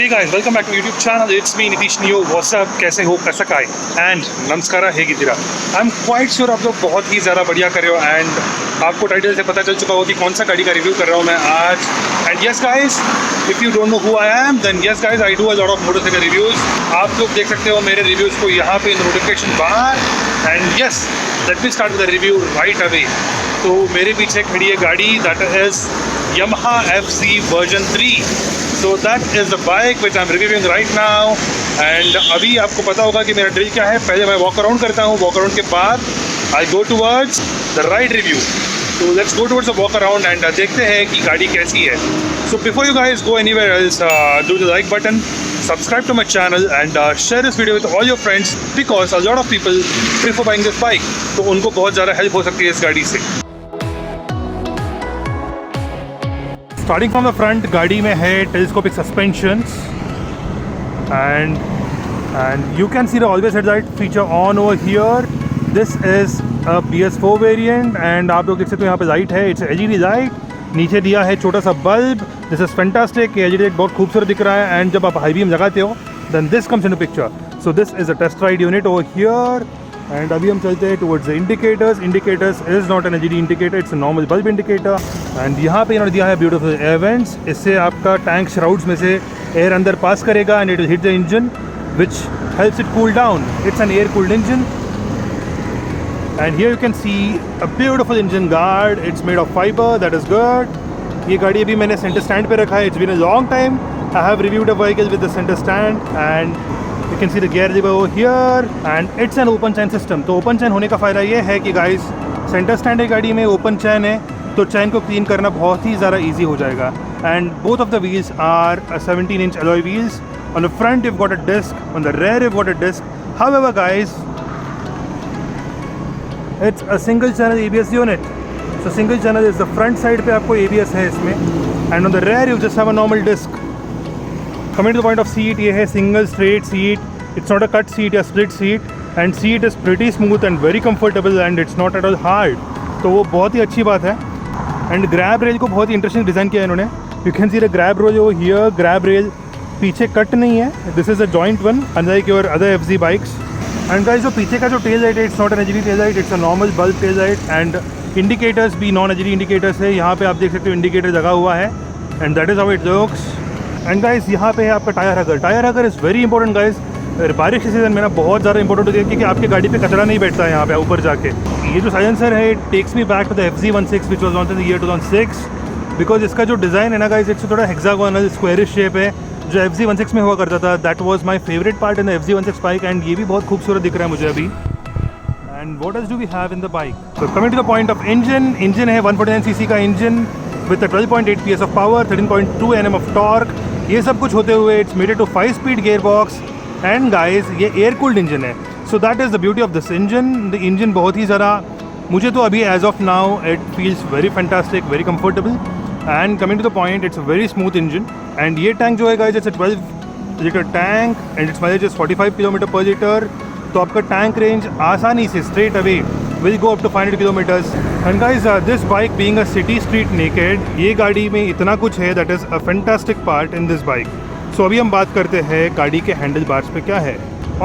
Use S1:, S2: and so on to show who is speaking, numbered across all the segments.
S1: Hey guys, welcome back to YouTube channel. It's me Nitish Neo. What's up? कैसे हो? कैसा काय? And नमस्कार है गिरा. I'm quite sure आप लोग बहुत ही ज़्यादा बढ़िया कर रहे हो and आपको टाइटल से पता चल चुका हो कि कौन सा गाड़ी का रिव्यू कर रहा हूँ मैं आज. And yes guys, if you don't know who I am, then yes guys, I do a lot of motorcycle reviews. आप लोग देख सकते हो मेरे रिव्यूज़ को यहाँ पे notification bar. And yes, let me start with the review right away. तो मेरे पीछे खड़ी है गाड़ी that is Yamaha FC version 3. So that is the bike which I'm reviewing right now. And अभी आपको पता होगा कि मेरा ड्रिल क्या है. पहले मैं वॉक अराउंड करता हूँ, वॉक अराउंड के बाद I go towards the ride review. So let's go towards the walk around and देखते हैं कि गाड़ी कैसी है. So before you guys go anywhere else, do the like button, subscribe to my channel and share this video with all your friends because a lot of people prefer buying this bike. तो उनको बहुत ज़्यादा help हो सकती है इस गाड़ी से. स्टार्टिंग फ्रॉम द फ्रंट, गाड़ी में है telescopic suspensions and you can see the always headlight feature on over here. This is a BS4 variant and आप लोग देख सकते हो यहाँ पे लाइट है. It's LED light. नीचे दिया है छोटा सा bulb. This is fantastic. LED light बहुत खूबसूरत दिख रहा है एंड जब आप हाई बीम लगाते हो then this comes into picture. So this is a test ride unit over here. And अभी हम चलते हैं towards the indicators. Indicators is not an LED indicator, it's a normal bulb indicator. And यहाँ पे इन्होंने दिया है ब्यूटीफुल एयर वेंट्स. इससे आपका टैंक श्राउड्स में से एयर अंदर पास करेगा and it will hit the engine which helps it cool down. It's an air cooled engine. And here you can see a beautiful engine guard. It's made of fibre, that is good. ये गाड़ी अभी मैंने centre stand पे रखा है. It's been a long time. I have reviewed a vehicle with the centre stand and you can see the gear lever over here and it's an open chain system. तो open chain होने का फ़ायदा ये है कि guys centre stand है गाड़ी में, open chain है तो चैन को क्लीन करना बहुत ही ज़्यादा easy हो जाएगा. And both of the wheels are 17-inch alloy wheels. On the front you've got a disc, on the rear you've got a disc. However guys, it's a single channel ABS unit. So single channel is the front side पे आपको ABS है इसमें and on the rear you just have a normal disc. Coming to the point of seat, ये है single straight seat. It's not a cut seat या split seat and seat is pretty smooth and very comfortable and it's not at all hard. तो वो बहुत ही अच्छी बात है. And grab rail को बहुत ही इंटरेस्टिंग डिज़ाइन किया है इन्होंने. You can see the grab rail जो हियर. ग्रैब रेल पीछे कट नहीं है. This is a joint one unlike your other FZ bikes. And guys जो पीछे का जो टेल लाइट है, it's not an LED tail light, it's a normal bulb tail light. And indicators भी non LED indicators है. यहाँ पे आप देख सकते हो इंडिकेटर लगा हुआ है and that is how it looks. And guys यहाँ पे है आपका tyre हगर. Tyre हगर is very important guys. बारिश के सीज़न में ना बहुत ज़्यादा इंपॉर्टेंट होती है क्योंकि आपकी गाड़ी पे कचरा नहीं बैठता है यहाँ पे ऊपर जाके. ये जो साइलेंसर है it takes me back to the FZ16 which was launch in the year 2006 because इसका जो डिज़ाइन है ना गाइस, इट्स थोड़ा हेक्सागोनल स्क्वायरिश शेप है जो FZ16 में हुआ करता था. That was my favourite part in the FZ16 bike and ये भी बहुत खूबसूरत दिख रहा है मुझे अभी. And what else do we have in the bike. So coming to the point of engine. Engine है 149cc का engine with 12.8 PS of power, 13.2 Nm of torque. ये सब कुछ होते हुए it's made to 5-speed gear box and guys ये air cooled engine है. So that is the beauty of this engine. The engine बहुत ही ज़्यादा मुझे तो अभी as of now it feels very fantastic, very comfortable. And coming to the point, it's a very smooth engine. And ये tank जो है guys it's a 12-liter tank and it's mileage is 45 kilometre पर litre. तो आपका tank range आसानी से straight away will go up to 500 kilometers. And guys, this bike being a city street naked, ये गाड़ी में इतना कुछ है that is a fantastic part in this bike. So अभी हम बात करते हैं गाड़ी के हैंडल बार्स पे क्या है.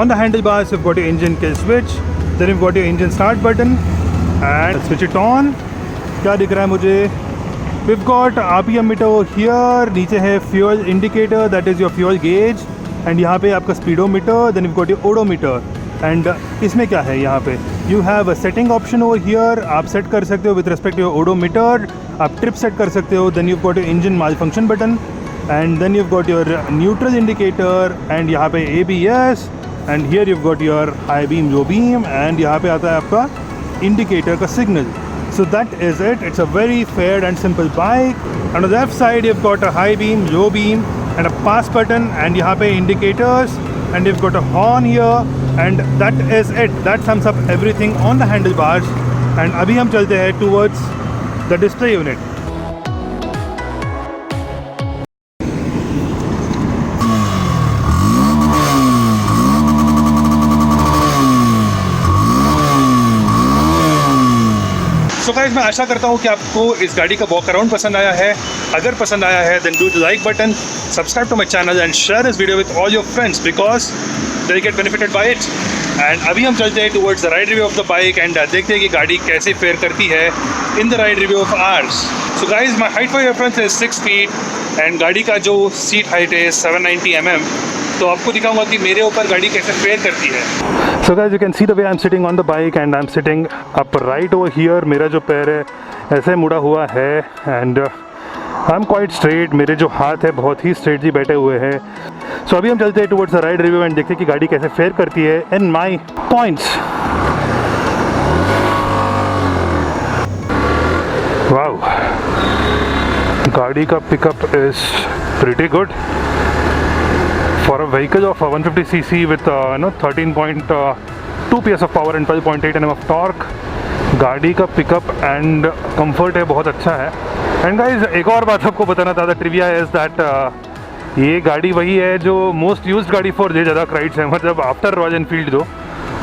S1: On the handlebars you've got your engine kill switch, then you've got your engine start button and switch it on. क्या दिख रहा है मुझे? We've got RPM meter over here. नीचे है fuel indicator, that is your fuel gauge. And यहाँ पे आपका speedometer, then you've got your odometer. And इसमें क्या है यहाँ पे you have a setting option over here. आप सेट कर सकते हो with respect to your odometer. आप ट्रिप सेट कर सकते हो. Then you've got your engine malfunction button and then you've got your neutral indicator and यहाँ पे ABS and here you've got your high beam, low beam and यहाँ पे आता है आपका इंडिकेटर का signal. So that is it. It's a very fair and simple bike. And on the left side you've got a high beam, low beam and a pass button and यहाँ पे indicators and you've got a horn here and that is it. That sums up everything on the handlebars. and अभी हम चलते हैं towards the display unit. So guys, मैं आशा करता हूँ कि आपको इस गाड़ी का वॉक अराउंड पसंद आया है. अगर पसंद आया है then do the like button, subscribe to my channel and share this video with all your friends because they get benefited by it. And अभी हम चलते हैं towards the ride review of the bike and देखते हैं कि गाड़ी कैसे fare करती है in the ride review of ours. So guys my height for reference is 6 feet and गाड़ी का जो सीट हाइट है 790 mm। तो आपको दिखाऊंगा कि मेरे ऊपर गाड़ी कैसे फेयर करती है। So guys you can see the way I am sitting on the bike and I am sitting up right over here. मेरा जो पैर है ऐसे मुड़ा हुआ है and I am quite straight, मेरे जो हाथ है बहुत ही स्ट्रेट जी बैठे हुए हैं। सो अभी हम चलते हैं towards the ride review and देखते हैं कि गाड़ी कैसे फेयर करती है इन माई पॉइंट्स। वाओ, गाड़ी का pickup is pretty good for a vehicle of 150cc with 13.2 PS of power and 12.8 Nm of torque. गाड़ी का पिकअप एंड कंफर्ट है बहुत अच्छा है। एंड गाइज एक और बात आपको बताना था, ट्रिविया इज दैट ये गाड़ी वही है जो मोस्ट यूज्ड गाड़ी फॉर जे ज़्यादा राइड्स है, मतलब आफ्टर रॉयल एनफील्ड। जो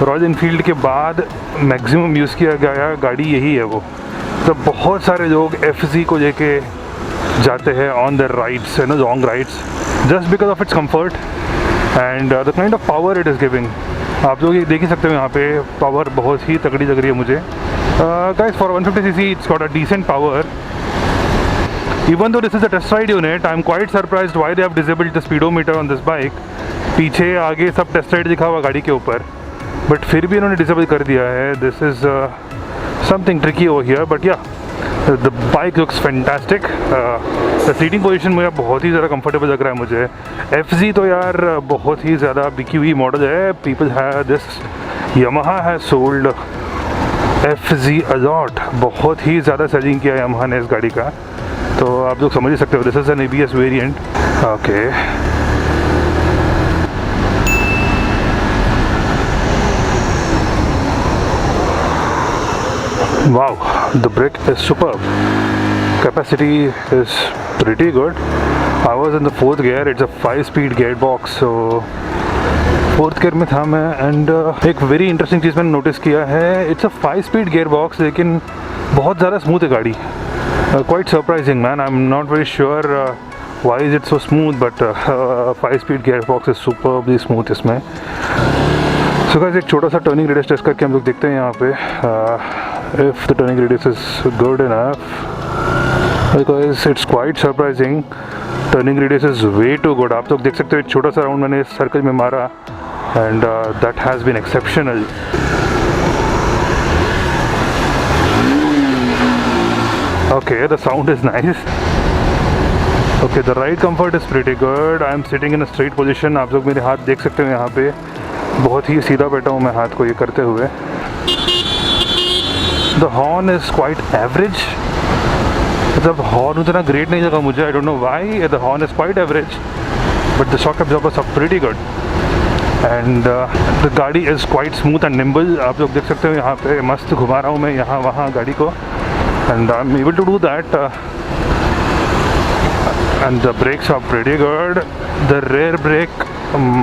S1: रॉयल एनफील्ड के बाद मैक्सिमम यूज़ किया गया गाड़ी यही है वो। तो बहुत सारे लोग FZ को लेके जाते हैं ऑन द राइड्स, है ना, long rides, just because of its comfort and the kind of power it is giving. आप लोग ये देख ही सकते हो, यहाँ पे पावर बहुत ही तगड़ी लग रही है मुझे। Guys for 150cc it's got a decent power. Even though this is a test ride unit, I am quite surprised why they have disabled the speedometer on this bike. पीछे आगे सब टेस्ट राइड दिखा हुआ गाड़ी के ऊपर, but फिर भी इन्होंने डिसेबल कर दिया है। This is something tricky over here, but yeah the bike looks fantastic. The seating position मुझे बहुत ही ज़्यादा कंफर्टेबल लग रहा है मुझे। FZ तो यार बहुत ही ज़्यादा बिकी हुई मॉडल है। People have this, Yamaha has sold FZ a lot, बहुत ही ज़्यादा सेलिंग किया Yamaha ने इस गाड़ी का, तो आप लोग समझ ही सकते हो। This is an ABS variant. Okay, wow, the brake is superb, capacity is pretty good. I was in the 4th gear, it's a 5-speed gear box, so 4th gear में था मैं। एंड एक वेरी इंटरेस्टिंग चीज़ मैंने notice किया है, it's a 5-speed gear box लेकिन बहुत ज़्यादा स्मूथ है गाड़ी। Quite surprising, man. I'm not very sure why is it so smooth, but 5-speed gearbox is superbly smooth इसमें। So guys, एक छोटा सा टर्निंग रेडियस टेस्ट करके हम लोग देखते हैं यहाँ पे। If the turning radius is good enough, because it's quite surprising, turning radius is way too good। आप लोग देख सकते हो एक छोटा सा राउंड मैंने इस सर्कल में मारा and that has been exceptional। Okay, the sound is nice. Okay, the ride comfort is pretty good. I am sitting in a straight position. आप लोग मेरे हाथ देख सकते हो यहाँ पे, बहुत ही सीधा बैठा हूँ मैं हाथ को ये करते हुए। The horn is quite average. मतलब हॉर्न उतना ग्रेट नहीं लगा मुझे, I don't know why. The horn is quite average, but the shock absorbers are pretty good. And the गाड़ी is quite smooth and nimble. आप लोग देख सकते हो यहाँ पे मस्त घुमा रहा हूँ मैं यहाँ वहाँ गाड़ी को, and I'm able to do that. And the brakes are pretty good. The rear brake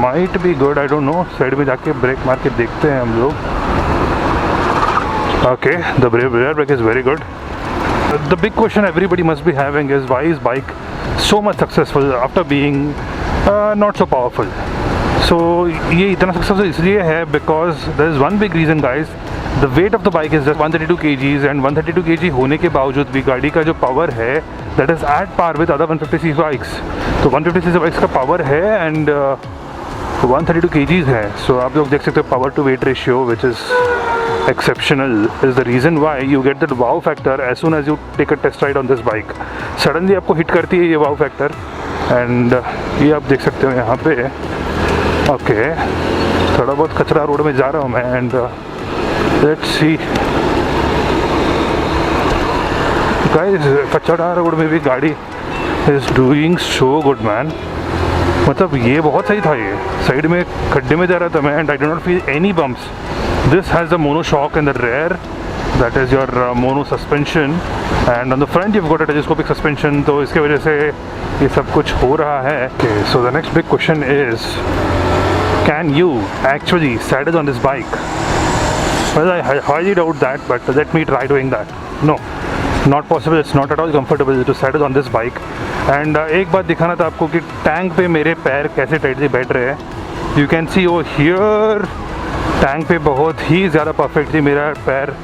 S1: might be good, I don't know. Side में जाके ब्रेक मार के देखते हैं हम लोग। Okay, the rear brake is very good. The big question everybody must be having is why is bike so much successful after being not so powerful? So ये इतना successful इसलिए है because there is one big reason, guys. The weight of the bike is just 132 kgs and 132 kg होने के बावजूद भी गाड़ी का जो पावर है that is at par with other 150cc bikes। तो 150cc बाइक्स का पावर है एंड 132 kgs है। सो आप लोग देख सकते हो power to weight ratio which is exceptional is the reason why you get that wow factor as soon as you take a test ride on this bike। Suddenly आपको hit करती है ये wow factor एंड ये आप देख सकते हो यहाँ पे। ओके, थोड़ा बहुत कचरा रोड में जा रहा हूँ मैं एंड लेट्स सी गाइस, कचरा रोड में भी गाड़ी is doing so good man. मतलब ये बहुत सही था, ये साइड में खड्डे में जा रहा था मैं and I do not feel any bumps. This has the mono shock in the rear, that is your mono suspension and on the front you got a telescopic suspension. तो इसके वजह से ये सब कुछ हो रहा है। So the next big question is, can you actually saddle on this bike? Well, I highly doubt that, but let me try doing that. No, not possible, it's not at all comfortable to saddle on this bike. And एक बात दिखाना था आपको कि tank पे मेरे पैर कैसे टाइटली बैठ रहे हैं। You can see oh here, tank पे बहुत ही ज़्यादा परफेक्टली मेरा पैर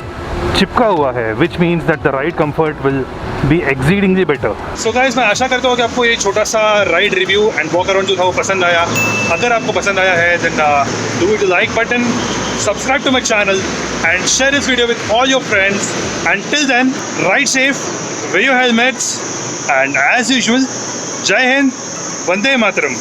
S1: चिपका हुआ है, which means that the ride comfort will be exceedingly better. So guys, मैं आशा करता हूँ कि आपको ये छोटा सा ride review and walk around जो था वो पसंद आया। अगर आपको पसंद आया है then do it like button, subscribe to my channel and share this video with all your friends. Until then, ride safe, wear your helmets, and as usual, Jai Hind, Vande Mataram.